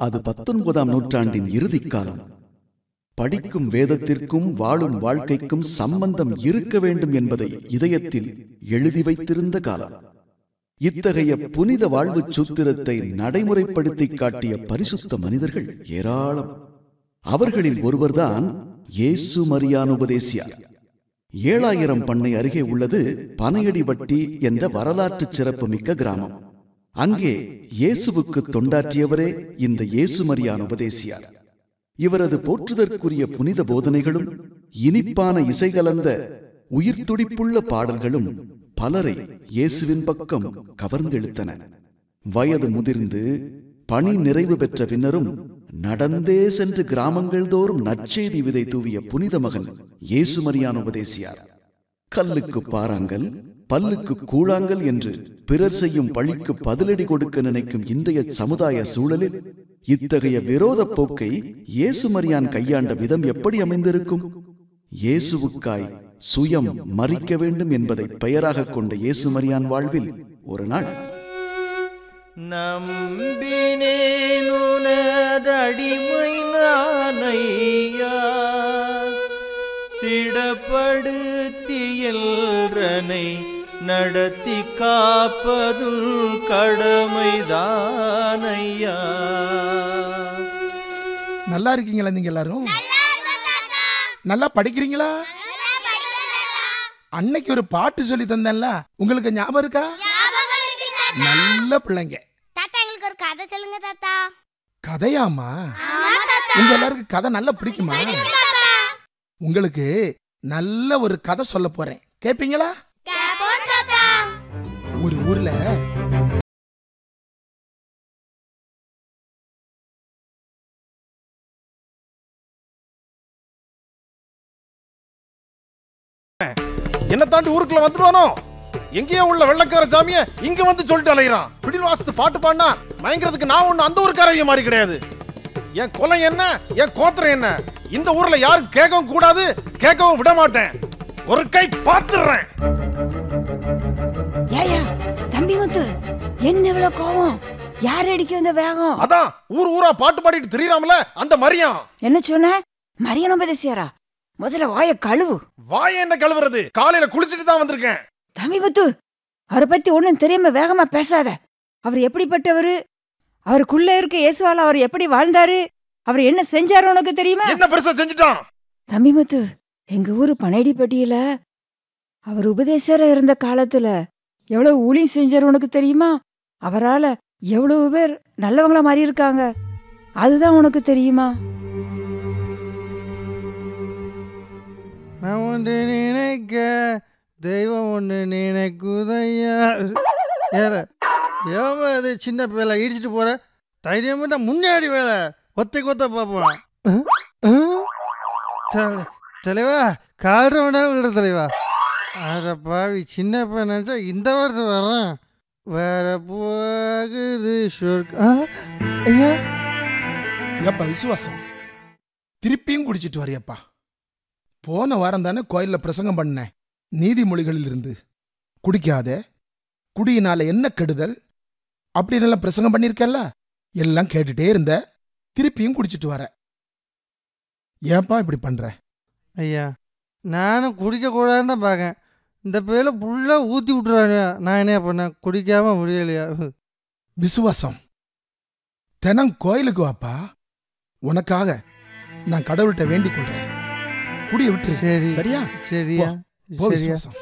அது 19ஆம் நூற்றாண்டின் இறுதிக் காலம். படிக்கும் வேதத்திற்கும் வாழும் வாழ்க்கைக்கும் சம்பந்தம் இருக்க வேண்டும் என்பதை இதயத்தில் எழுதி வைத்திருந்த காலம். இத்தகைய புனித வாழ்வு சூத்திரத்தை நடைமுறைப்படுத்தி காட்டிய பரிசுத்த மனிதர்கள் ஏராளம். அவர்களில் ஒருவர்தான் இயேசு மரியான் உபதேசியார். 7000 பண்ணை அருகே உள்ளது பனையடிபட்டி என்ற வரலாற்று சிறப்புமிக்க கிராமம். அங்கே இயேசுவுக்கு தொண்டாற்றியவரே இந்த இயேசு மரியான் உபதேசியார். இவரது போற்றுதற்குரிய புனித போதனைகளும் இனிப்பான இசை கலந்த உயிர் துடிப்புள்ள பாடல்களும் பலரை இயேசுவின் பக்கம் கவர்ந்தெழுத்தன. வயது முதிர்ந்து பணி நிறைவு பெற்ற பின்னரும் நடந்தே சென்று கிராமங்கள் தோறும் நற்செய்தி விதை தூவிய புனித மகன் இயேசு மரியான் உபதேசியார். கல்லுக்கு பாறாங்கல், பல்லுக்கு கூழாங்கல் என்று பிறர் செய்யும் பழிக்கு பதிலடி கொடுக்க நினைக்கும் இன்றைய சமுதாய சூழலில் இத்தகைய விரோத போக்கை இயேசு மரியான் கையாண்ட விதம் எப்படி அமைந்திருக்கும்? இயேசுவுக்காய் சுயம் மறிக்க வேண்டும் என்பதை பெயராக கொண்ட இயேசு மரியான் வாழ்வில் ஒரு நாள், நம்பினேன் உனதடிமை நானையா, திடப்படுத்தியல்றனை நடத்தி காப்பதும் கடமைதானையா. நல்லா இருக்கீங்களா நீங்க எல்லாரும்? நல்லா படிக்கிறீங்களா? அன்னைக்கு ஒரு பாட்டு சொல்லி தந்தேன்ல, உங்களுக்கு ஞாபகம் இருக்கா? நல்ல பிள்ளைங்க. தாத்தா எங்களுக்கு ஒரு கதை சொல்லுங்க தாத்தா. கதையாமா? உங்க எல்லாருக்கும் கதை நல்லா பிடிக்குமா? உங்களுக்கு நல்ல ஒரு கதை சொல்ல போறேன், கேப்பீங்களா? ஒரு ஊர்ல என்ன தாண்டி ஊருக்குள்ள வந்துடுவானோ, எங்கேயோ உள்ள வெள்ளக்கார சாமிய இங்க வந்து சொல்லிட்டு அலைகிறான். பிடி வாசத்து பாட்டு பாடினா மயங்கிறதுக்கு நான் ஒண்ணு அந்த ஊருக்காரவிய மாதிரி கிடையாது. என் கொலை என்ன, என் கோத்திரம் என்ன, இந்த ஊர்ல யாரும் கேட்கவும் கூடாது, கேட்கவும் விட மாட்டேன். ஒரு கை பார்த்துடுறேன். ஏயா தம்பி முத்து, என்ன இவ்வளவு கோவம்? யார் அடிக்க வந்த வேகம்? அதான் ஊர் ஊரா பாட்டு பாடிட்டு திரியறாமல அந்த மரியான். என்ன சொன்ன? மரியான் உபதேசியாரா? முதல்ல வாய கழுவு. வாய என்ன கழுவுறது? காலையில குளிச்சிட்டு தான் வந்திருக்கேன். தம்பி முத்து, அவரை பத்தி ஒண்ணும் தெரியாம வேகமா பேசாத. அவர் எப்படிப்பட்டவரு? அவருக்குள்ள இருக்க இயேசுவால அவர் எப்படி வாழ்ந்தாரு? அவர் என்ன செஞ்சாரு உனக்கு தெரியுமா? என்ன பெருசா செஞ்சுட்டான்? தம்பி முத்து, எங்க ஊரு பனையடிப்பட்டியில அவர் உபதேசரா இருந்த காலத்துல எவ்வளவு ஊழியம் செஞ்சாரு உனக்கு தெரியுமா? அவரால எவ்வளவு பேர் நல்லவங்களா மாறி இருக்காங்க. அதுதான் உனக்கு தெரியுமா? நான் ஒன்று நினைக்க தெய்வம் ஒன்று நினைக்குதையா. ஏமா அது சின்ன வேலை இடிச்சிட்டு போற? தைரியமா தான் முன்னாடி வேலை ஒத்தை கொத்த பார்ப்போம். தலைவா கால்ற வேண்டாம் விட தலைவா. அட பாவி, சின்ன பையன் நினைச்சா இந்த வருஷம் வரேன். வேற போகுது ஐயா. எப்பா விசுவாசம், திருப்பியும் குடிச்சிட்டு வரையப்பா. போன வாரம் தானே கோயில்ல பிரசங்கம் பண்ணேன். நீதிமொழிகளில் இருந்து குடிக்காத, குடியினால என்ன கெடுதல் அப்படின்னு எல்லாம் பிரசங்கம் பண்ணிருக்கல. எல்லாம் கேட்டுட்டே இருந்த, திருப்பியும் குடிச்சிட்டு வர. ஏன்பா இப்படி பண்ற? ஐயா, நானும் குடிக்க கூடாதுன்னு தான் பார்க்கேன். இந்த பேர்ல ஃபுல்லா ஊத்தி விட்டுறாங்க. நான் என்ன பண்ணேன்? குடிக்காம முடியலையா? விசுவாசம், தினம் கோயிலுக்கு வாப்பா. உனக்காக நான் கடவுள்கிட்ட வேண்டிக் கொள்றேன். குடிய விட்டு. சரி சரியா? சரியா? போ விசுவாசம்.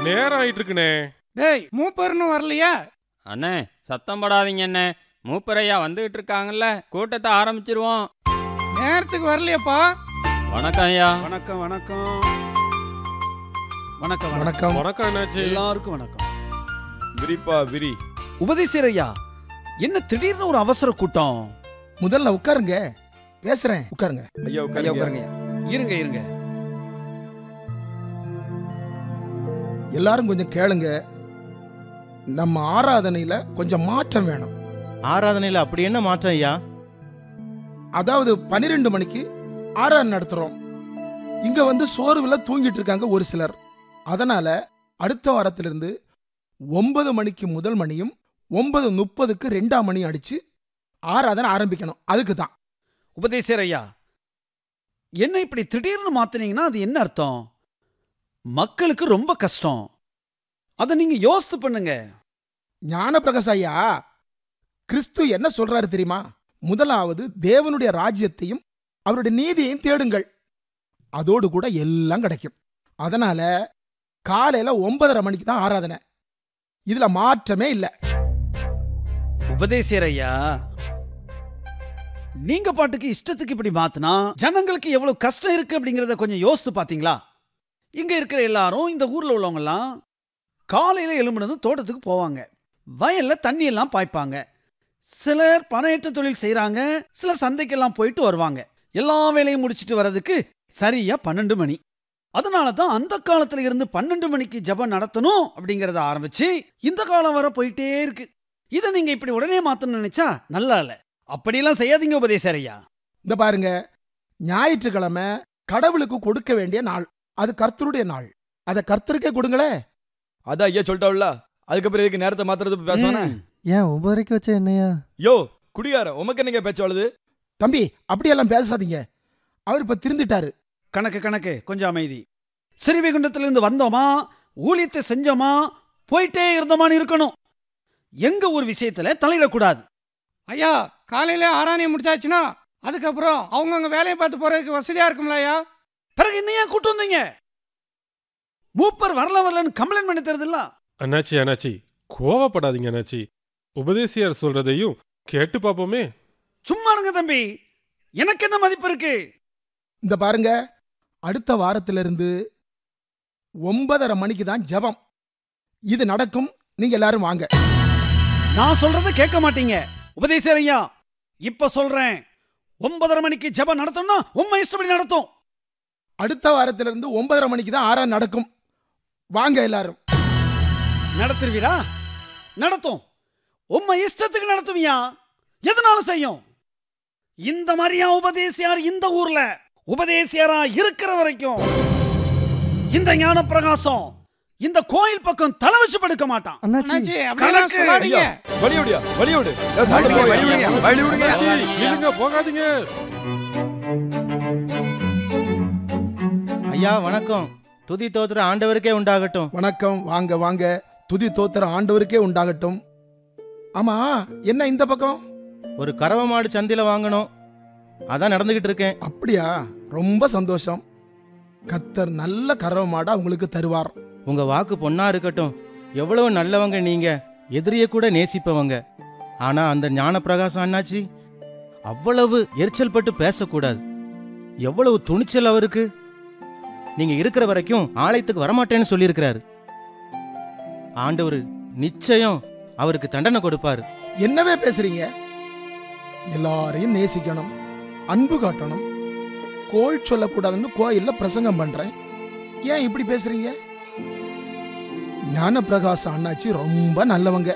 நேரம் ஆயிட்டு இருக்குனே. டேய், மூப்பர்னு வரலையா? அண்ணே சத்தம் படாதீங்க அண்ணே, மூப்பரையா வந்துகிட்டு இருக்காங்கல்ல, கூட்டத்தை ஆரம்பிச்சிருவோம். நேரத்துக்கு வரலையாப்பா? வணக்கம் ஐயா. வணக்கம் வணக்கம் வணக்கம் வணக்கம் வணக்கம் என்னாச்சு? எல்லாருக்கும் வணக்கம். விரிப்பா விரி. உபதேசர் ஐயா, என்ன திடீர்னு ஒரு அவசர கூட்டம்? முதல்ல உட்காருங்க. பேசுறேன், உட்காருங்க. ஐயா ஐயா உட்காருங்க. இருங்க இருங்க. எல்லாரும் கொஞ்சம் கேளுங்க. நம்ம ஆராதனையில கொஞ்சம் மாற்றம் வேணும். ஆராதனையில அப்படி என்ன மாற்றம் ஐயா? அதாவது 12 மணிக்கு ஆராதனை நடத்துறோம். இங்க வந்து சோர்வுல தூங்கிட்டு இருக்காங்க ஒரு சிலர். அதனால அடுத்த வாரத்திலிருந்து 9 மணிக்கு முதல் மணியும் 9:30க்கு 2ஆம் மணி அடிச்சு ஆராதனை ஆரம்பிக்கணும். அதுக்கு தான். உபதேசர் ஐயா, என்ன இப்படி திடீர்னு மாத்தினீங்கன்னா அது என்ன அர்த்தம்? மக்களுக்கு ரொம்ப கஷ்டம். அதை நீங்க யோசித்து பண்ணுங்க. ஞானப்பிரகாஷ் ஐயா, கிறிஸ்து என்ன சொல்றாரு தெரியுமா? முதலாவது தேவனுடைய ராஜ்யத்தையும் அவருடைய நீதியையும் தேடுங்கள், அதோடு கூட எல்லாம் கிடைக்கும். அதனால காலையில 9:30 மணிக்கு தான் ஆராதனை. இதுல மாற்றமே இல்லை. உபதேசர் ஐயா, நீங்க பாட்டுக்கு இஷ்டத்துக்கு இப்படி மாத்தினா ஜனங்களுக்கு எவ்வளவு கஷ்டம் இருக்கு அப்படிங்கறத கொஞ்சம் யோசித்து பாத்தீங்களா? இங்க இருக்கிற எல்லாரும், இந்த ஊர்ல உள்ளவங்க எல்லாம் காலையில எழும்புனதும் தோட்டத்துக்கு போவாங்க, வயல்ல தண்ணி எல்லாம் பாய்ப்பாங்க. சிலர் பணையற்ற தொழில் செய்யறாங்க, சிலர் சந்தைக்கெல்லாம் போயிட்டு வருவாங்க. எல்லா வேலையும் முடிச்சிட்டு வர்றதுக்கு சரியா 12 மணி. அதனாலதான் அந்த காலத்துல இருந்து 12 மணிக்கு ஜெபம் நடத்தணும் அப்படிங்கறத ஆரம்பிச்சு இந்த காலம் வர போயிட்டே இருக்கு. இதை நீங்க இப்படி உடனே மாத்தணும்னு நினைச்சா நல்லா இல்ல. அப்படியெல்லாம் செய்யாதீங்க உபதேசர் ஐயா. இந்த பாருங்க, ஞாயிற்றுக்கிழமை கடவுளுக்கு கொடுக்க வேண்டிய நாள். அது கர்த்தருடைய நாள். அதை கர்த்தருக்கே கொடுங்களே. அதான் ஐயா சொல்லிட்டாவுல, அதுக்கப்புறம் இதுக்கு நேரத்தை மாத்துறது பேசுவானே. ஏன் 9 வரைக்கும் வச்சா என்னையா? யோ குடியார, உமக்கு என்னங்க பேச்சு வளது? தம்பி, அப்படியெல்லாம் பேசாதீங்க. அவர் இப்ப திருந்துட்டாரு. கணக்கு கொஞ்சம் அமைதி. சிறுவைகுண்டத்திலிருந்து வந்தோமா, ஊழியத்தை செஞ்சோமா, போயிட்டே இருந்தோமான்னு இருக்கணும். எங்க ஒரு விஷயத்துல தலையிடக்கூடாது. ஐயா, காலையில ஆராதனை முடிச்சாச்சுன்னா அதுக்கப்புறம் அவங்கவுங்க வேலையை பார்த்து போறதுக்கு வசதியா இருக்கும்ல ஐயா? பிறகு என்னையா கூட்டு வந்தீங்க? மூப்பர் வரலன்னு கம்ப்ளைண்ட் பண்ணி தருதில்ல? அண்ணாச்சி கோவப்படாதீங்க அண்ணாச்சி. உபதேசியார் சொல்றதையும் கேட்டு பாப்போமே. சும்மா இருங்க தம்பி, எனக்கு என்ன மதிப்பு இருக்கு? இந்த பாருங்க, அடுத்த வாரத்திலிருந்து 9:30 மணிக்கு தான் ஜெபம். இது நடக்கும். நீங்க எல்லாரும் வாங்க. நான் சொல்றதை கேட்க மாட்டீங்க உபதேசர் ஐயா. இப்ப சொல்றேன், 9:30 மணிக்கு ஜெபம் நடத்தணும்னா உண்மை இஷ்டப்படி நடத்தும். அடுத்த வாரத்திலிருந்து 9:30 மணிக்கு தான் ஆராதனை நடக்கும். வாங்க எல்லாரும். நடத்துவீரா? நடத்தும். உண்மை இஷ்டத்துக்கு நடத்துவியா? எதனால செய்யும்? இந்த மாதிரியா உபதேசியார் இந்த ஊர்ல உபதேசியாரா இருக்கிற வரைக்கும் இந்த ஞான பிரகாசம் இந்த கோயில் பக்கம் தலை வச்சு படுக்க மாட்டான். அண்ணாச்சி, அப்படியெல்லாம் சொல்லாதீங்க. வழியோடு போகாதீங்க. ஐயா வணக்கம். துதி தோத்திர ஆண்டவருக்கே உண்டாகட்டும். வணக்கம். வாங்க வாங்க. துதி தோத்திர ஆண்டவருக்கே உண்டாகட்டும். ஆமா, என்ன இந்த பக்கம்? ஒரு கறவை மாடு சந்தையில வாங்கணும், அதான் நடந்துகிட்டு இருக்கேன். அப்படியா? ரொம்ப சந்தோஷம். கர்த்தர் நல்ல கறவை மாடா உங்களுக்கு தருவார். உங்க வாக்கு பொண்ணா இருக்கட்டும். எவ்வளவு நல்லவங்க நீங்க, எதிரிய கூட நேசிப்பவங்க. ஆனா அந்த ஞான பிரகாசம் அண்ணாச்சி அவ்வளவு எரிச்சல் பட்டு பேசக்கூடாது. எவ்வளவு துணிச்சல் அவருக்கு. நீங்க இருக்கிற வரைக்கும் ஆலயத்துக்கு வரமாட்டேன்னு சொல்லியிருக்கிறாரு. ஆண்டவர் நிச்சயம் அவருக்கு தண்டனை கொடுப்பாரு. என்னவே பேசுறீங்க? எல்லாரையும் நேசிக்கணும், அன்பு காட்டணும், கோள் சொல்லக்கூடாதுன்னு கோயில்ல பிரசங்கம் பண்றேன். ஏன் இப்படி பேசுறீங்க? ஞான பிரகாச அண்ணாச்சி ரொம்ப நல்லவங்க.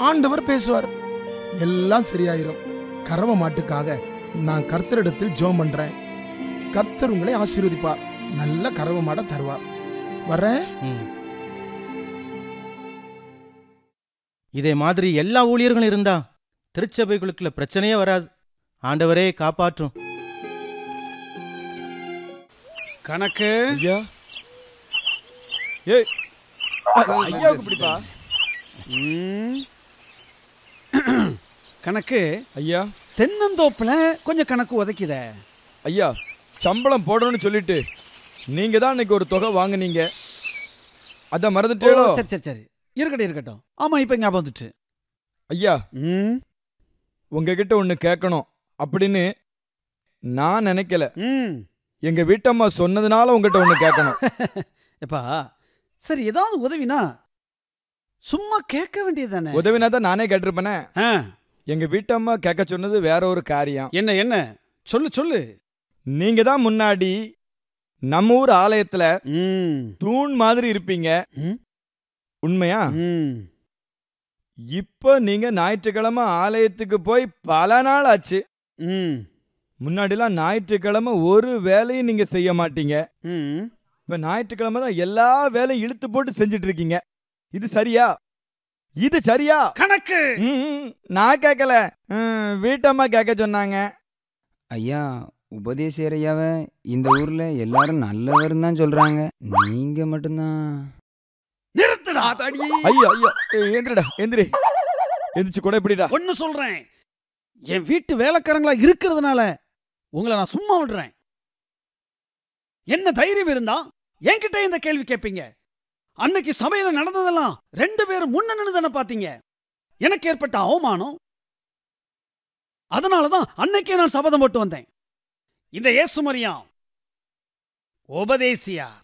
ஆண்டவர் பேசுவார், எல்லாம் சரியாயிரும். கறவை மாட்டுக்காக நான் கர்த்தரிடத்தில் ஜெபம் பண்றேன். கர்த்தர் உங்களை ஆசீர்வதிப்பார், நல்ல கறவை மாட தருவார். வர்றேன். இதே மாதிரி எல்லா ஊழியர்களும் இருந்தா திருச்சபைகளுக்குள்ள பிரச்சனையே வராது. ஆண்டவரே காப்பாற்றும். கணக்கு ஐயா, ஏய் ஐயாவுக்கு பிடிப்பா. கணக்கு ஐயா, தென்னந்தோப்புல கொஞ்சம் கணக்கு உதைக்குத. ஐயா சம்பளம் போடணும்னு சொல்லிட்டு நீங்க தான் இன்னைக்கு ஒரு தொகை வாங்குனீங்க, அத மறந்துட்டேளோ? சரி சரி சரி, இருக்கட்டும். ஆமா, இப்ப ஞாபகம் வந்துட்டு. ஐயா, உங்ககிட்ட ஒண்ணு கேட்கணும் அப்படின்னு நான் நினைக்கல. எங்க வீட்டம்மா சொன்னதுனால உங்ககிட்ட ஒண்ணு கேட்கணும். எப்பா, சரி, ஏதாவது உதவினா சும்மா கேட்க வேண்டியது தானே? உதவினா தான் நானே கேட்டிருப்பேனே. எங்க வீட்டம்மா கேட்க சொன்னது வேற ஒரு காரியம். என்ன என்ன சொல்லு சொல்லு. நீங்க தான் முன்னாடி நம்ம ஊர் ஆலயத்துல தூண் மாதிரி இருப்பீங்க, உண்மையா? இப்ப நீங்க ஞாயிற்றுக்கிழமை ஆலயத்துக்கு போய் பல நாள் ஆச்சு. முன்னாடிலாம் ஞாயிற்றுக்கிழமை ஒரு வேலையும் நீங்க செய்ய மாட்டீங்க. இப்ப ஞாயிற்றுக்கிழமை தான் எல்லா வேலையும் இழுத்து போட்டு செஞ்சுட்டு இருக்கீங்க. இது சரியா? இது சரியா? கணக்கு நான் கேட்கல, வீட்டம்மா கேட்க சொன்னாங்க. ஐயா, உபதேசியர் ஐயாவை இந்த ஊர்ல எல்லாரும் நல்லவர்னு தான் சொல்றாங்க, நீங்க மட்டும்தான். நிறுத்துடா. ஐயோ ஐயோ, எந்திரடா எந்திரி, எந்திரிச்சு கூட இப்படிடா. ஒன்னு சொல்றேன், என் வீட்டு வேலைக்காரங்களா இருக்கிறதுனால உங்களை நான் சும்மா விடுறேன். என்ன தைரியம் இருந்தா என்கிட்ட இந்த கேள்வி கேட்பீங்க? அன்னைக்கு சபையில நடந்ததெல்லாம் 2 பேரும் முன்ன தானே பாத்தீங்க. எனக்கு ஏற்பட்ட அவமானம், அதனாலதான் அன்னைக்கே நான் சபதம் போட்டு வந்தேன். இந்த இயேசுமரியா உபதேசியார்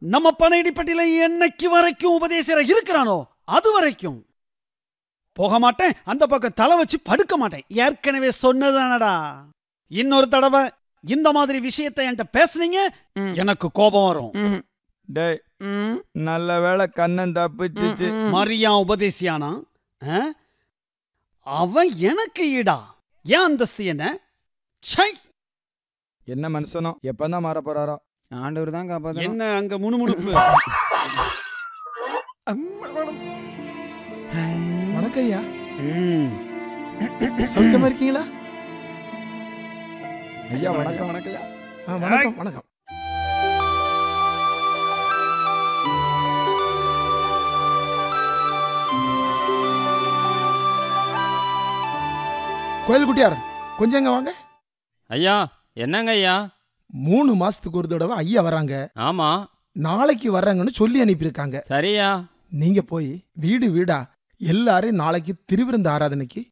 நம்ம பனையடிப்பட்டியில என்னைக்கு வரைக்கும் உபதேசியரா இருக்கிறானோ அது வரைக்கும் போக மாட்டேன், அந்த பக்கம் தலை வச்சு படுக்க மாட்டேன். ஏற்கனவே சொன்னதானடா. இன்னொரு தடவை இந்த மாதிரி விஷயத்தை என்கிட்ட பேசுனீங்க எனக்கு கோபம் வரும். டேய், நல்ல வேளை கண்ணன் தப்பிச்சு. மரியா உபதேசியானா அவன் எனக்கு ஈடா? ஏன் அந்தஸ்து என்ன? என்ன மனுஷனோ, எப்பதான் மாற போறாரோ? ஆண்டவர் தான் காப்பாத்த. என்ன அங்க முணுமுணுப்பு? வணக்கம் ஐயா, சௌக்கியமா இருக்கீங்களா? ஐயா வணக்கம். வணக்கம். வணக்கம் வணக்கம். கோயில் குட்டியார், கொஞ்சம் எங்க வாங்க. ஐயா, என்னங்க ஐயா? 3 மாசத்துக்கு ஒரு தடவை ஐயா வராங்க. ஆமா, நாளைக்கு வர்றாங்கன்னு சொல்லி அனுப்பியிருக்காங்க. சரியா? நீங்க போய் வீடு வீடா எல்லாரையும் நாளைக்கு திருவிருந்து ஆராதனைக்கு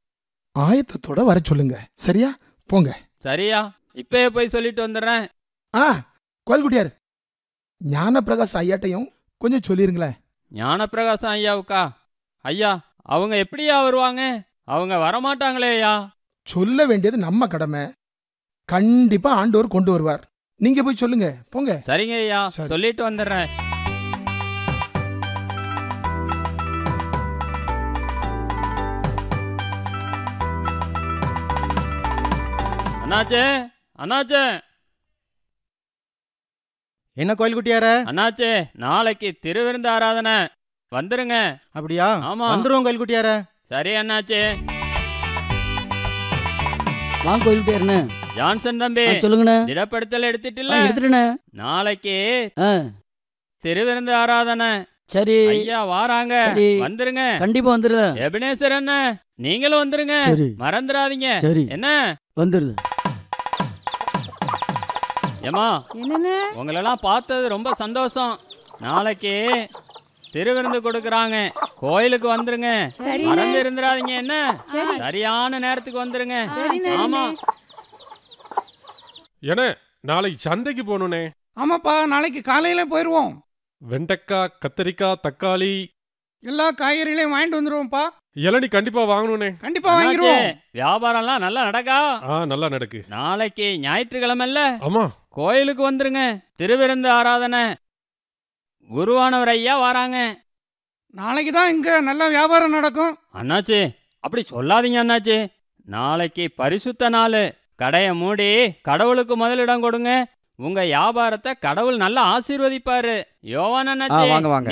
ஆயத்தத்தோட வர சொல்லுங்க. சரியா? போங்க. சரியா, இப்பயே போய் சொல்லிட்டு வந்துடுறேன். கோயில் குட்டியார், ஞானப்பிரகாஷ் ஐயாட்டையும் கொஞ்சம் சொல்லிருங்களேன். ஞானப்பிரகாசம் ஐயாவுக்கா? ஐயா, அவங்க எப்படியா வருவாங்க? அவங்க வரமாட்டாங்களே ஐயா. சொல்ல வேண்டியது நம்ம கடமை. கண்டிப்பா ஆண்டவர் கொண்டு வருவார். நீங்க போய் சொல்லுங்க. போங்க. சரிங்க ஐயா, சொல்லிட்டு வந்துடுறேன். அண்ணாச்சே, அண்ணாச்சே. என்ன கோயில் குட்டியார? அண்ணாச்சே, நாளைக்கு திருவிருந்து ஆராதனை, வந்துருங்க. அப்படியா? ஆமா, வந்துருவோம் கோயில் குட்டியார. சரி அண்ணாச்சே. வாங்க கோயில் குட்டியாரண்ணே. ஜான்சன் தம்பி, சொல்லுங்கண்ணே. திடப்படுத்தல் எடுத்துட்டு எடுத்துட்டேண்ணே. நாளைக்கு திருவிருந்து ஆராதனை. சரி ஐயா வாராங்க, வந்துருங்க. கண்டிப்பா வந்துருங்க. எபினேசர் என்ன, நீங்களும் வந்துருங்க, மறந்துடாதீங்க. என்ன வந்துருது. ஏமா, உங்களெல்லாம் பார்த்தது ரொம்ப சந்தோஷம். நாளைக்கு திருவிருந்து கொடுக்கறாங்க, கோயிலுக்கு வந்துருங்க, மறந்து இருந்துடாதீங்க. என்ன, சரியான நேரத்துக்கு வந்துருங்க. ஆமா. என்ன, நாளைக்கு சந்தைக்கு போகணுனே. ஆமாப்பா, நாளைக்கு காலையில போயிடுவோம். வெண்டைக்காய், கத்தரிக்காய், தக்காளி எல்லா காய்கறிகளையும் வாங்கிட்டு வந்துருவோம்ப்பா. இளநீ கண்டிப்பா வாங்கணுனே. கண்டிப்பா வாங்கிடுவோம். வியாபாரம்லாம் நல்லா நடக்கா? நல்லா நடக்கு. நாளைக்கு ஞாயிற்றுக்கிழமைல்ல? ஆமா. கோயிலுக்கு வந்துருங்க, திருவிருந்து ஆராதனை. குருவானவர் ஐயா வராங்க. நாளைக்கு தான் இங்க நல்ல வியாபாரம் நடக்கும். அண்ணாச்சி, அப்படி சொல்லாதீங்க அண்ணாச்சி. நாளைக்கு பரிசுத்த நாள். கடையை மூடி கடவுளுக்கு முதலிடம் கொடுங்க. உங்க வியாபாரத்தை கடவுள் நல்லா ஆசீர்வதிப்பாரு. யோவான் அண்ணாச்சி,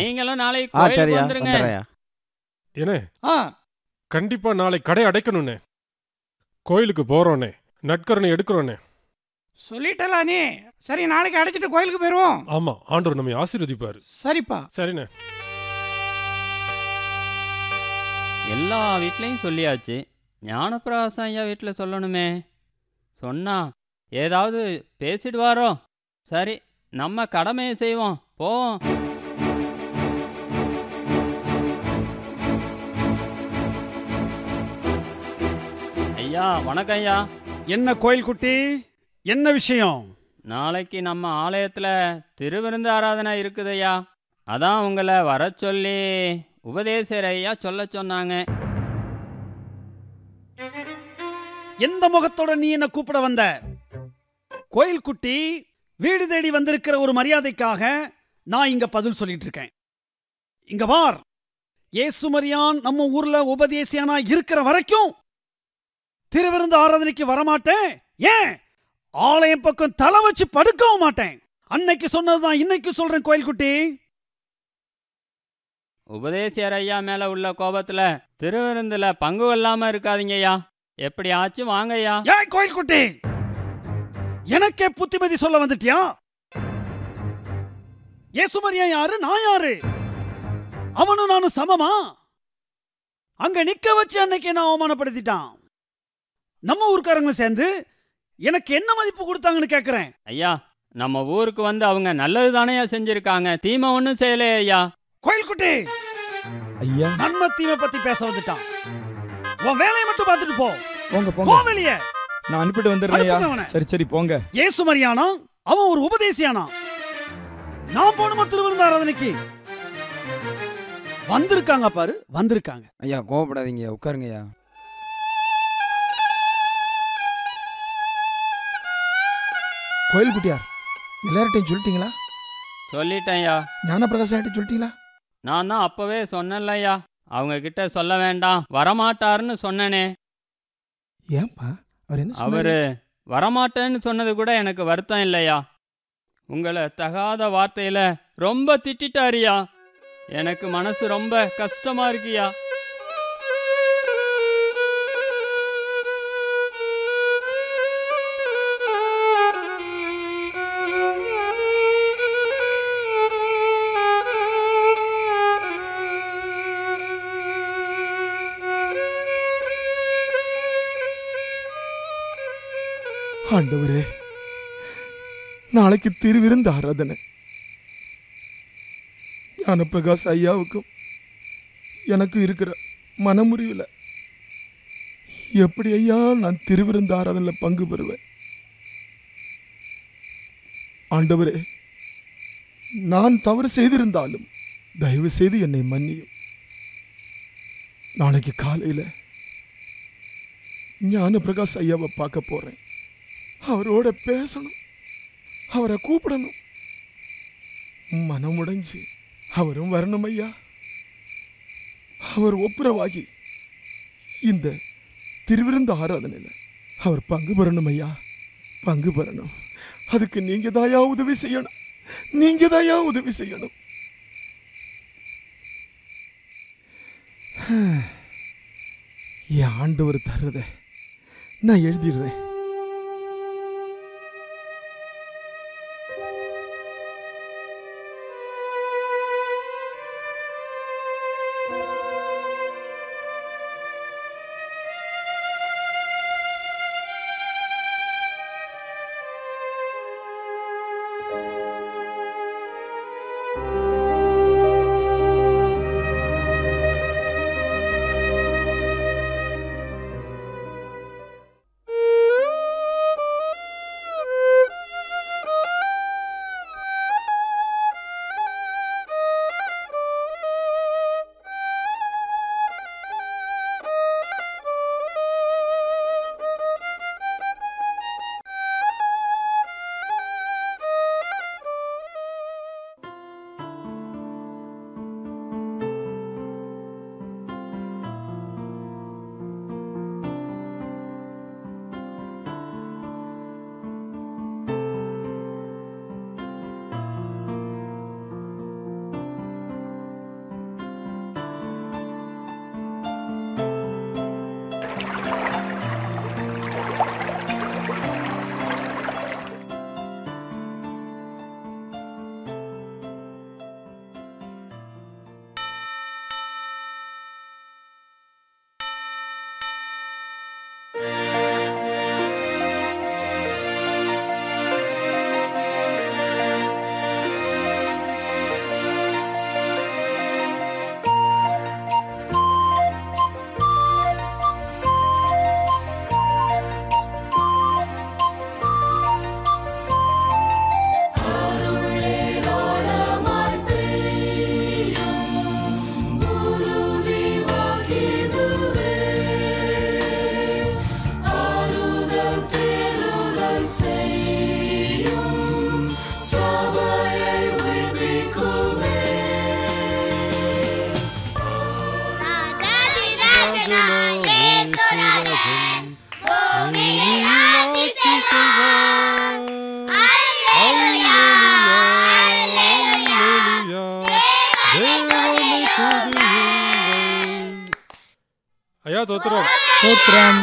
நீங்களும் நாளைக்கு கோயிலுக்கு வந்துருங்க. என்ன, கண்டிப்பா நாளைக்கு கடை அடைக்கணும்னே. கோயிலுக்கு போறோன்னே, நட்கரணை எடுக்கிறோன்னே. சொல்லிட்டலா நீ? சரி, நாளைக்கு அடைச்சிட்டு கோயிலுக்கு போயிருவோம். ஆமா, ஆண்டவர் நம்மை ஆசீர்வதிப்பாரு. சரிப்பா. சரிண்ணே. எல்லா வீட்லையும் சொல்லியாச்சு, ஞானப்பிரகாசம் ஐயா வீட்டில் சொல்லணுமே. சொன்னா ஏதாவது பேசிடுவாரோ? சரி, நம்ம கடமையை செய்வோம், போவோம். ஐயா வணக்கம் ஐயா. என்ன கோயில் குட்டி, என்ன விஷயம்? நாளைக்கு நம்ம ஆலயத்தில் திருவிருந்து ஆராதனை இருக்குதையா, அதான் உங்களை வர சொல்லி உபதேசர் ஐயா சொல்ல சொன்னாங்க. எந்த முகத்தோட நீ என்ன கூப்பிட வந்த? கோயில் குட்டி வீடு தேடி வந்திருக்கிற ஒரு மரியாதைக்காக நான் இங்க பதில் சொல்லிட்டு இருக்கேன். இங்க பார், இயேசு மரியான் நம்ம ஊர்ல உபதேசியானா இருக்கிற வரைக்கும் திருவிருந்து ஆராதனைக்கு வரமாட்டேன். ஏன், ஆலயம் பக்கம் தலை வச்சு படுக்கவும் மாட்டேன். அன்னைக்கு சொன்னதுதான் இன்னைக்கு சொல்றேன் கோயில் குட்டி. உபதேசியர் ஐயா மேல உள்ள கோபத்துல திருவிருந்துல பங்கு கொள்ளாம இருக்காதீங்க ஐயா. எப்படி ஆச்சும் வாங்க ஐயா. ஏய் கோயில் குட்டி, எனக்கே புத்திமதி சொல்ல வந்துட்டியா? இயேசு மரியா யாரு, நான் யாரு? அவனும் நானும் சமமா? அங்க நிக்க வச்சு அன்னைக்கு என்ன அவமானப்படுத்திட்டான். நம்ம ஊர்க்காரங்களும் சேர்ந்து எனக்கு என்ன மதிப்பு கொடுத்தாங்கன்னு கேக்குறேன். ஐயா, நம்ம ஊருக்கு வந்து அவங்க நல்லது தானே செஞ்சிருக்காங்க, தீமை ஒன்றும் செய்யலையே ஐயா. கோயில் குட்டி, ஐயா நன்மை தீமை பத்தி பேச வந்துட்டான். உன் வேலையை மட்டும் பார்த்துட்டு போ. போங்க போ போங்க, வெளியே. நான் அனுப்பிட்டு வந்துடுறேன் ஐயா. அனுப்புங்க அவனை. சரி சரி போங்க. இயேசு மரியானா அவன் ஒரு உபதேசியானா? நான் போணுமா திருவிருந்து ஆராதனைக்கு? வந்திருக்காங்க பாரு, வந்திருக்காங்க. ஐயா கோவப்படாதீங்க, உட்காருங்க ஐயா. கோயில் குட்டியார், எல்லார்ட்டையும் சொல்லிட்டீங்களா? சொல்லிட்டேன் ஐயா. ஞானப்பிரகாசம் ஆகிட்ட சொல்லிட்டீங்களா? நான் தான் அப்பவே சொன்னேன்ல ஐயா, அவங்க கிட்ட சொல்ல வேண்டாம், வரமாட்டாருன்னு சொன்னனே. ஏன்பா அவர் என்ன அவரு சொன்னாரு? வரமாட்டேன்னு சொன்னது கூட எனக்கு வருத்தம் இல்லையா. உங்களை தகாத வார்த்தையில ரொம்ப திட்டாரியா. எனக்கு மனசு ரொம்ப கஷ்டமா இருக்குயா. ஆண்டவரே, நாளைக்கு திருவிருந்து ஆராதனை. ஞானப்பிரகாஷ் ஐயாவுக்கும் எனக்கு இருக்கிற மனமுறிவில் எப்படி ஐயா நான் திருவிருந்து ஆராதனையில் பங்கு பெறுவேன்? ஆண்டவரே, நான் தவறு செய்திருந்தாலும் தயவு செய்து என்னை மன்னியும். நாளைக்கு காலையில் ஞானப்பிரகாஷ் ஐயாவை பார்க்க போறேன். அவரோட பேசணும், அவரை கூப்பிடணும். மனமுடைஞ்சு அவரும் வரணும் ஐயா. அவர் ஒப்புரவாகி இந்த திருவிருந்து ஆராதனையில் அவர் பங்கு பெறணும் ஐயா, பங்கு பெறணும். அதுக்கு நீங்க தாயா உதவி செய்யணும், நீங்க தாயா உதவி செய்யணும். என் ஆண்டவர் தர்றத நான் எழுதிடுறேன். தோத்துறோம். தோத்திரம்.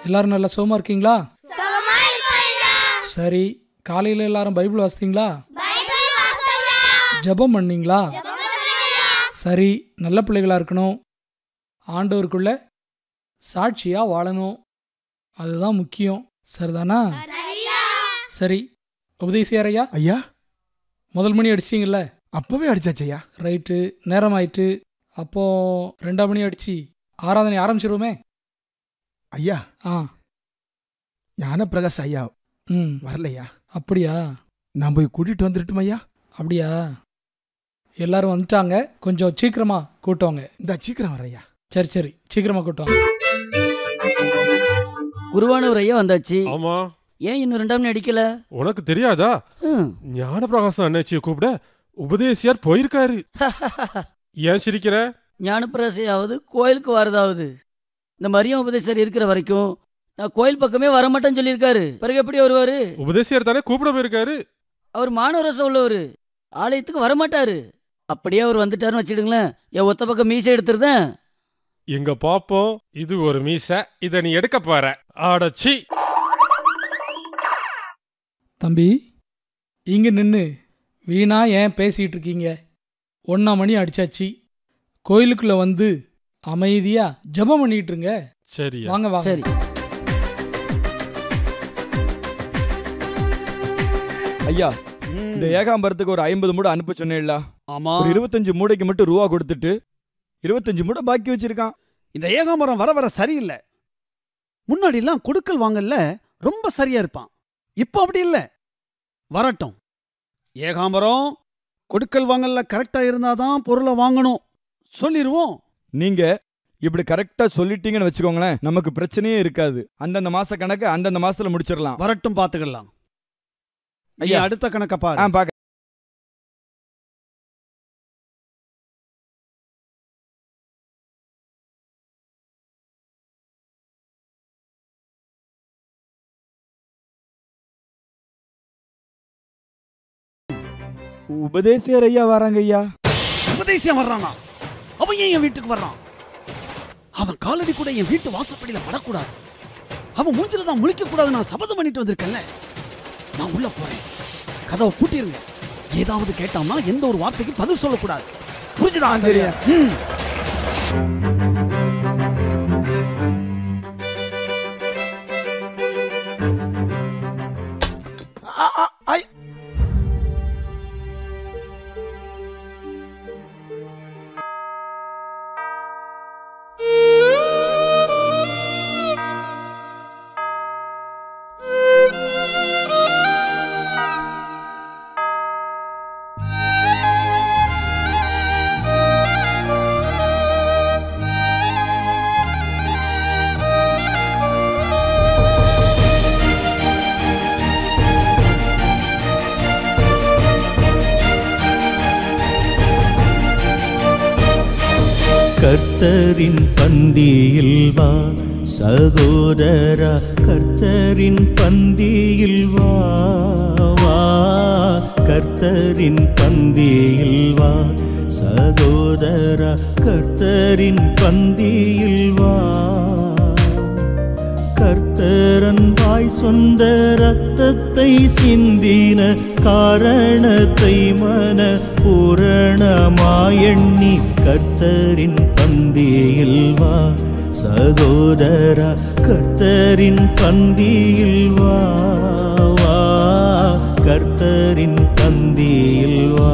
எல்லாரும் நல்லா சுகமா இருக்கீங்களா? சரி, காலையில எல்லாரும் பைபிள் வாசித்தீங்களா? ஜெபம் பண்ணீங்களா? சரி, நல்ல பிள்ளைகளா இருக்கணும். ஆண்டவருக்குள்ள சாட்சியா வாழணும், அதுதான் முக்கியம். சரிதானா? சரி, உபதேசியார் ஐயா. ஐயா, முதல் மணி அடிச்சிட்டிங்கல்ல? அப்பவே அடிச்சாச்சு ஐயா. ரைட்டு, நேரம் ஆயிட்டு. அப்போ 2 மணி அடிச்சு ஆராதனை ஆரம்பிச்சிருவோமே. ஐயா, ஆ, ஞானப்பிரகாஷ் ஐயா வரலையா? அப்படியா? நான் போய் கூட்டிட்டு வந்துட்டுமா ஐயா? அப்படியா? எல்லாரும் வந்துட்டாங்க, கொஞ்சம் சீக்கிரமா கூட்டுவாங்க. இந்த சீக்கிரம் வரையா. சரி சரி, சீக்கிரமா கூட்டுவாங்க. குருவானவர் ஐயா வந்தாச்சு. ஆமா, ஏன் இன்னும் 2 மணி அடிக்கல? உனக்கு தெரியாதா? ஞானப்பிரகாசம் அண்ணாச்சியை கூப்பிட உபதேசியார் போயிருக்காரு. ஏன் சிரிக்கிற? ஞானப்பிரகாசையாவது கோயிலுக்கு வரதாவது. இந்த மரியம் உபதேசர் இருக்கிற வரைக்கும் நான் கோயில் பக்கமே வரமாட்டேன்னு சொல்லியிருக்காரு. பிறகு எப்படி வருவாரு? உபதேசியார் தானே கூப்பிட போயிருக்காரு. அவர் மானவரசம் உள்ளவர், ஆலயத்துக்கு வரமாட்டாரு. அப்படியே அவர் வந்துட்டாருன்னு வச்சிடுங்களேன், என் ஒத்த பக்கம் மீசை எடுத்துருதேன். எங்க பாப்போம், இது ஒரு மீசை, இத நீ எடுக்க போற. ஆடச்சி. தம்பி, இங்க நின்னு வீணா ஏன் பேசிட்டு இருக்கீங்க? 1 மணி அடிச்சாச்சு. கோயிலுக்குள்ள வந்து அமைதியா ஜெபம் பண்ணிட்டு இருங்க. சரி வாங்க வாங்க. சரி ஐயா, இந்த ஏகாம்பரத்துக்கு ஒரு 50 மூடை அனுப்ப சொன்னேன்ல. ஆமா, ஒரு 25 மூடைக்கு மட்டும் ரூபா கொடுத்துட்டு 25 மூடை பாக்கி வச்சிருக்கான். இந்த ஏகாம்பரம் வர வர சரியில்லை. முன்னாடிலாம் கொடுக்கல் வாங்கல ரொம்ப சரியா இருப்பான். இப்போ அப்படி இல்லை. வரட்டும். ஏகாம்பரம் கொடுக்கல் வாங்கல கரெக்டா இருந்தாதான் பொருளை வாங்கணும் சொல்லிடுவோம். நீங்க இப்படி கரெக்டா சொல்லிட்டீங்கன்னு வச்சுக்கோங்களேன், நமக்கு பிரச்சனையே இருக்காது. அந்தந்த மாச கணக்கு அந்தந்த மாசத்துல முடிச்சிடலாம். வரட்டும், பாத்துக்கலாம். ஐயா, அடுத்த கணக்க பாரு. பாக்க. உபதேசியார் ஐயா வராங்க ஐயா. உபதேசியம் வர்றானா? அவன் ஏன் என் வீட்டுக்கு வர்றான்? அவன் காலடி கூட என் வீட்டு வாசப்படியில படக்கூடாது. அவன் மூஞ்சில தான் முழிக்க கூடாது. நான் சபதம் பண்ணிட்டு வந்திருக்கேன்ல. நான் உள்ள போறேன், கதவை பூட்டிருங்க. ஏதாவது கேட்டான்னா எந்த ஒரு வார்த்தைக்கு பதில் சொல்லக்கூடாது. புரிஞ்சுதா? சரியா? கர்த்தரின் பந்தியில் வா சகோதரா, கர்த்தரின் பந்தியில் வா வா, கர்த்தரின் பந்தியில் வா சகோதரா, கர்த்தரின் பந்தியில் வா. கர்த்தரன் வாய் சொந்த இரத்தத்தை சிந்தின காரணத்தை மன பூரணமாயெண்ணி கர்த்தரின் பந்தியில் வா சகோதரா, கர்த்தரின் பந்தியில் வா வா, கர்த்தரின் பந்தியில் வா.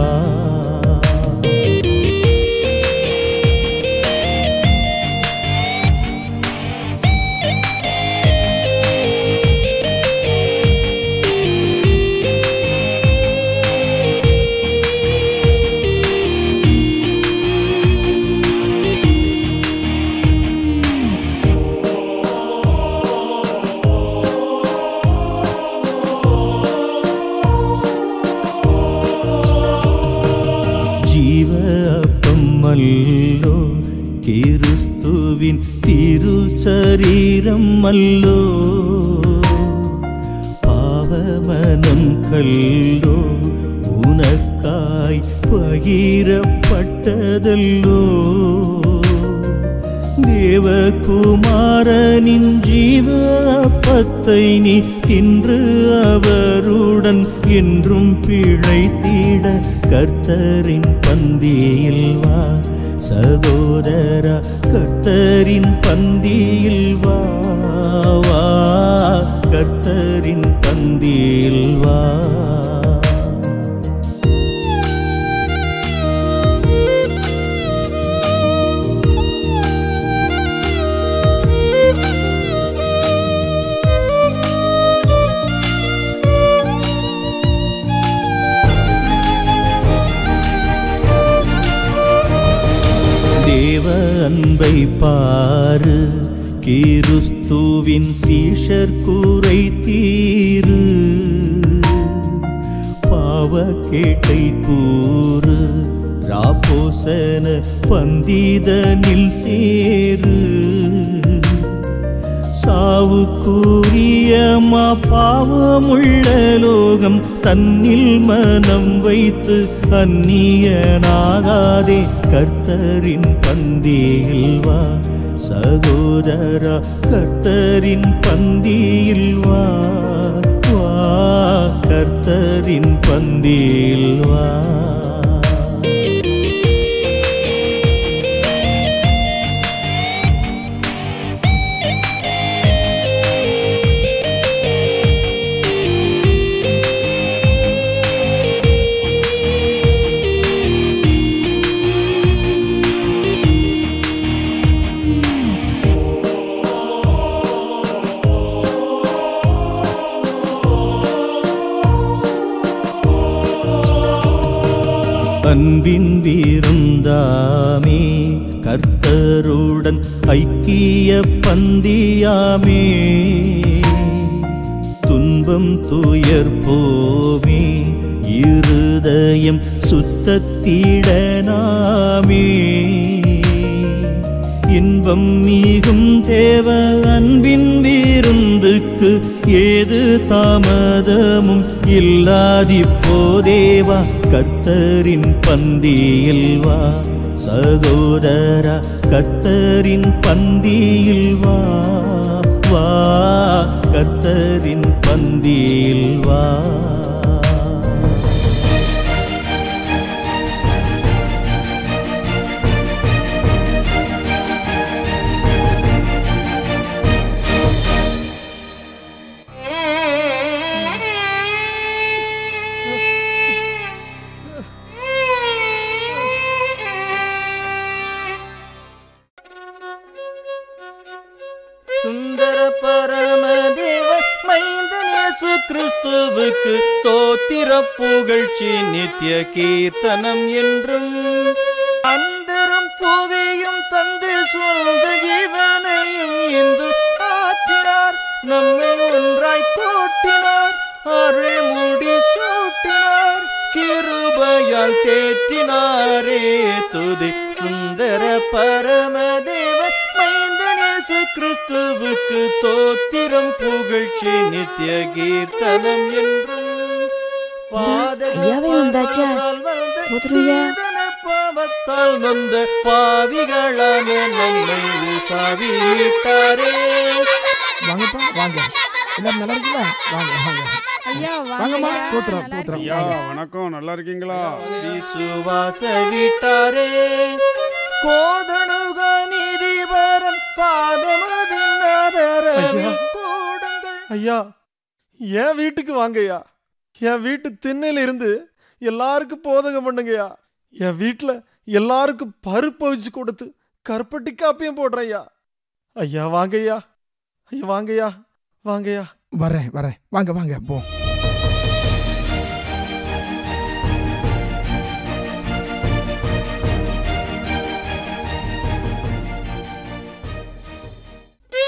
அல்லோ கிறிஸ்துவின் திருச்சரீரம் அல்லோ, பாவ மனம் கல்லோ உனக்காய் பகிரப்பட்டதல்லோ தேவகுமாரனின் ஜீவ அப்பத்தை நீ தின்று அவருடன் என்றும் பிழைத்திட கர்த்தரின் பந்தியில் வா சகோதரா, கர்த்தரின் பந்தியில் வா வா, கர்த்தரின் பந்தியில் வா. தேவ அன்பை பாரு, கிறிஸ்துவின் சீஷர் குறை தீரு. பாவக்கேட்டை கூறு, ராபோசன பந்திதனில் சேரு. சாவுக்குரியமா பாவமுள்ள லோகம் தன்னில் மனம் வைத்து அந்நியனாகாதே கர்த்தரின் பந்தியில் வா சகோதரா, கர்த்தரின் பந்தியில் வா வா, கர்த்தரின் பந்தியில் வா. அன்பின் விருந்தாமே, கர்த்தருடன் ஐக்கிய பந்தியாமே. துன்பம் துயர் போமே, இருதயம் சுத்தத்திடனாமே. இன்பம் மிகும் தேவ அன்பின் விருந்துக்கு ஏது தாமதமும் இல்லாதிப்போதேவா கர்த்தரின் பந்தியில் வா சகோதரா, கர்த்தரின் பந்தியில் வா வா, கர்த்தரின் பந்தியில் வா. சுந்தர பரமதேவ மைந்தன் இயேசு கிறிஸ்துவுக்கு தோத்திர புகழ்ச்சி நித்திய கீர்த்தனம் என்றும். அந்தரம் புவியும் தந்து சொந்த ஜீவனையும் இந்து ஆற்றினார், நம்மை ஒன்றாய் கூட்டினார், அருள் முடி சூட்டினார், கிருபையால் தேற்றினாரே துதி. சுந்தர பரமதேவ மைந்தன் இயேசு கிறிஸ்துவுக்கு தோத்திரம் புகழ்ச்சி நித்திய கீர்த்தனம் என்றும். பாவத்தால் நொந்த பாவிகளான நம்மை உசாவிட்டாரே. வாங்கப்பா வாங்க, எல்லாரும் நல்லா இருக்கீங்களா? வாங்க வாங்க வாங்கம்மா, தோத்திரம் தோத்திரம். ஐயா வணக்கம், நல்லா இருக்கீங்களா? விசுவாச விட்டாரே கோதணுக நீதிபரன் பாதமதின் ஆதரவை கூடுங்கள். ஐயா என் வீட்டுக்கு வாங்கய்யா, என் வீட்டு திண்ணையில இருந்து எல்லாருக்கும் போதகம் பண்ணுங்கய்யா. என் வீட்டில் எல்லாருக்கும் பருப்பை வச்சு கொடுத்து கருப்பட்டி காப்பியும் போடுறையா. ஐயா வாங்கய்யா, ஐயா வாங்கய்யா வாங்கய்யா. வரேன் வரேன், வாங்க வாங்க போ.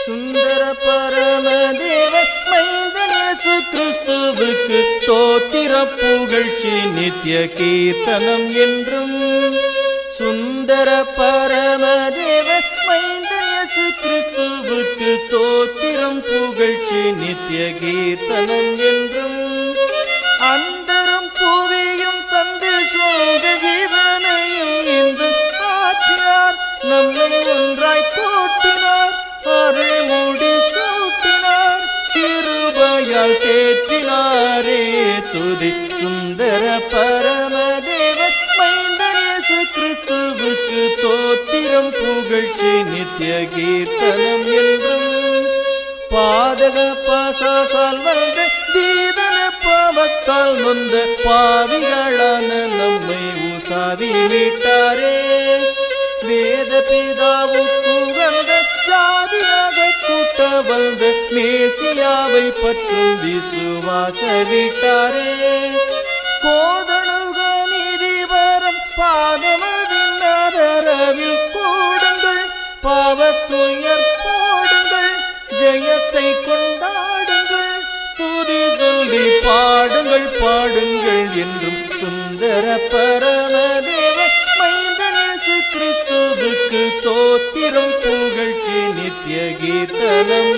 சுந்தர பரமதேவ மைந்தன் இயேசு கிறிஸ்துவுக்கு தோத்திர புகழ்ச்சி நித்திய கீர்த்தனம் என்றும். சுந்தர பரமதேவ மைந்தன் இயேசு கிறிஸ்துவுக்கு தோத்திரம் புகழ்ச்சி நித்திய கீர்த்தனம் என்றும். ஒன்றாய் கூட்டினார், அருள் முடி சூட்டினார், கிருபையால் தேற்றினாரே. துதி சுந்தர பரமதேவ மைந்தன் இயேசு கிறிஸ்துவுக்கு தோத்திரம் புகழ்ச்சி நித்திய கீர்த்தனம் என்றும். பாதக பாசாசால் வந்த தீதன பாவத்தால் நொந்த பாவிகளான நம்மை உசாவி மீட்டாரே. வேத பிதாவுக்கு வந்த ஜாதியாக கூட்ட வந்த மேசியாவை பற்றும் விசுவாச வீட்டாரே. கோதணுக நீதிபரம் பாதமதின் ஆதரவில் கூடுங்கள், பாவத்துயர் போடுங்கள், ஜெயத்தை கொண்டாடுங்கள், துதி சொல்லி பாடுங்கள் பாடுங்கள் என்றும். சுந்தர பரமதேவ மைந்தன் இயேசு கிறிஸ்துவுக்கு தோத்திரம் புகழ்ச்சி நித்திய கீர்த்தனம்